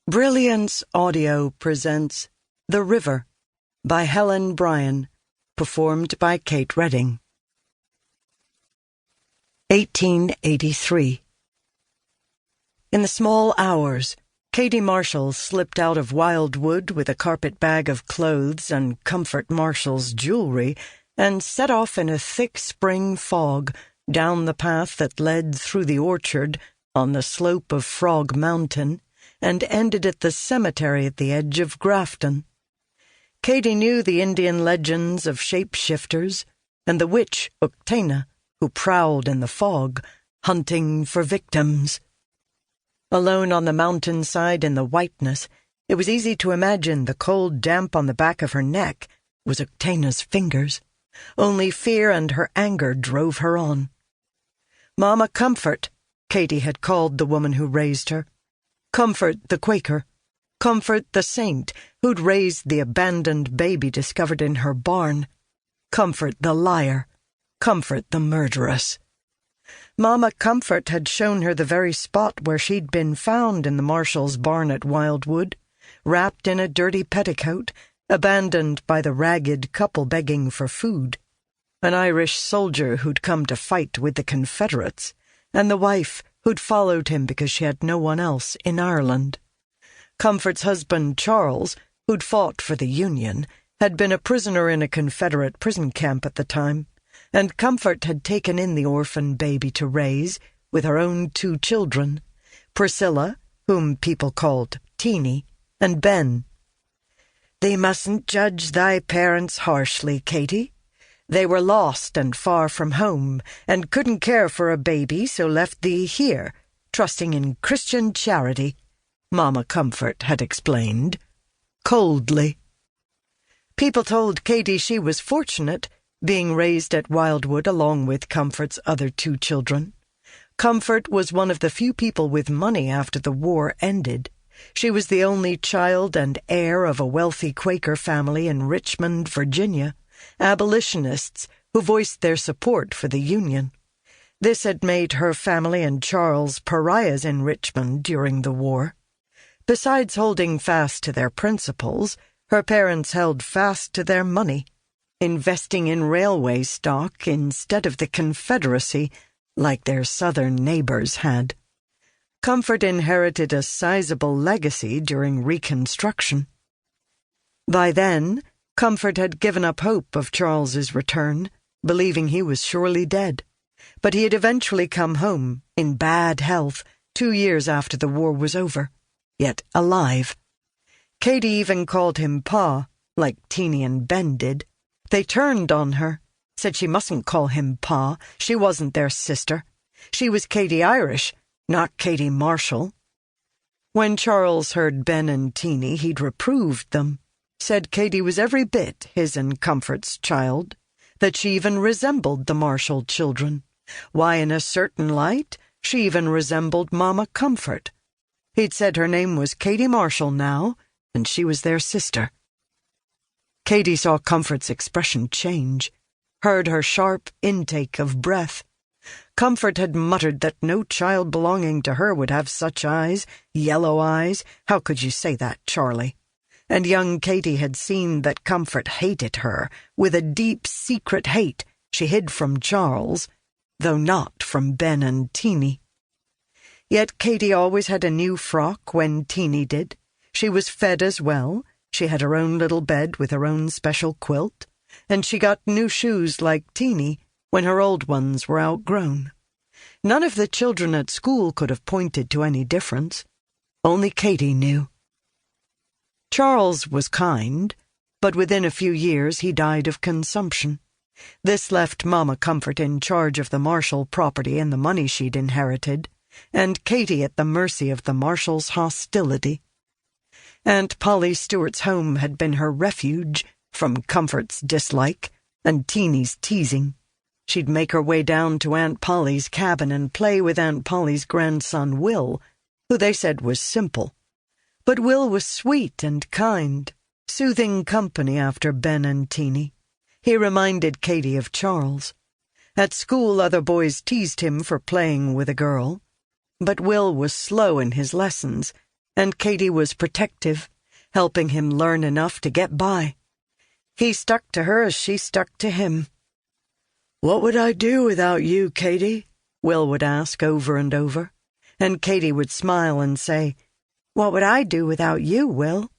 Brilliance Audio presents The River by Helen Bryan, performed by Kate Redding. 1883. In the small hours, Katie Marshall slipped out of Wildwood with a carpet bag of clothes and Comfort Marshall's jewelry and set off in a thick spring fog down the path that led through the orchard on the slope of Frog Mountain and ended at the cemetery at the edge of Grafton. Katie knew the Indian legends of shapeshifters and the witch Uktena, who prowled in the fog, hunting for victims. Alone on the mountainside in the whiteness, it was easy to imagine the cold damp on the back of her neck was Uktena's fingers. Only fear and her anger drove her on. Mama Comfort, Katie had called the woman who raised her. Comfort the Quaker, Comfort the saint who'd raised the abandoned baby discovered in her barn, Comfort the liar, Comfort the murderess. Mama Comfort had shown her the very spot where she'd been found in the Marshall's barn at Wildwood, wrapped in a dirty petticoat, abandoned by the ragged couple begging for food, an Irish soldier who'd come to fight with the Confederates, and the wife who'd followed him because she had no one else in Ireland. Comfort's husband, Charles, who'd fought for the Union, had been a prisoner in a Confederate prison camp at the time, and Comfort had taken in the orphan baby to raise with her own 2 children, Priscilla, whom people called Teeny, and Ben. "Thee mustn't judge thy parents harshly, Katie. They were lost and far from home, and couldn't care for a baby, so left thee here, trusting in Christian charity," Mama Comfort had explained, coldly. People told Katie she was fortunate, being raised at Wildwood along with Comfort's other 2 children. Comfort was one of the few people with money after the war ended. She was the only child and heir of a wealthy Quaker family in Richmond, Virginia, abolitionists who voiced their support for the Union. This had made her family and Charles pariahs in Richmond during the war. Besides holding fast to their principles, her parents held fast to their money, investing in railway stock instead of the Confederacy like their Southern neighbors had. Comfort inherited a sizable legacy during Reconstruction. By then, Comfort had given up hope of Charles's return, believing he was surely dead. But he had eventually come home, in bad health, 2 years after the war was over, yet alive. Katie even called him Pa, like Teeny and Ben did. They turned on her, said she mustn't call him Pa, she wasn't their sister. She was Katie Irish, not Katie Marshall. When Charles heard Ben and Teeny, he'd reproved them, said Katie was every bit his and Comfort's child, that she even resembled the Marshall children. Why, in a certain light, she even resembled Mama Comfort. He'd said her name was Katie Marshall now, and she was their sister. Katie saw Comfort's expression change, heard her sharp intake of breath. Comfort had muttered that no child belonging to her would have such eyes, yellow eyes. How could you say that, Charlie? And young Katie had seen that Comfort hated her, with a deep, secret hate she hid from Charles, though not from Ben and Teeny. Yet Katie always had a new frock when Teeny did. She was fed as well. She had her own little bed with her own special quilt, and she got new shoes like Teeny when her old ones were outgrown. None of the children at school could have pointed to any difference. Only Katie knew. Charles was kind, but within a few years he died of consumption. This left Mama Comfort in charge of the Marshall property and the money she'd inherited, and Katie at the mercy of the Marshalls' hostility. Aunt Polly Stewart's home had been her refuge from Comfort's dislike and Teeny's teasing. She'd make her way down to Aunt Polly's cabin and play with Aunt Polly's grandson Will, who they said was simple. But Will was sweet and kind, soothing company after Ben and Teeny. He reminded Katie of Charles. At school, other boys teased him for playing with a girl, but Will was slow in his lessons, and Katie was protective, helping him learn enough to get by. He stuck to her as she stuck to him. "What would I do without you, Katie?" Will would ask over and over, and Katie would smile and say, "What would I do without you, Will?"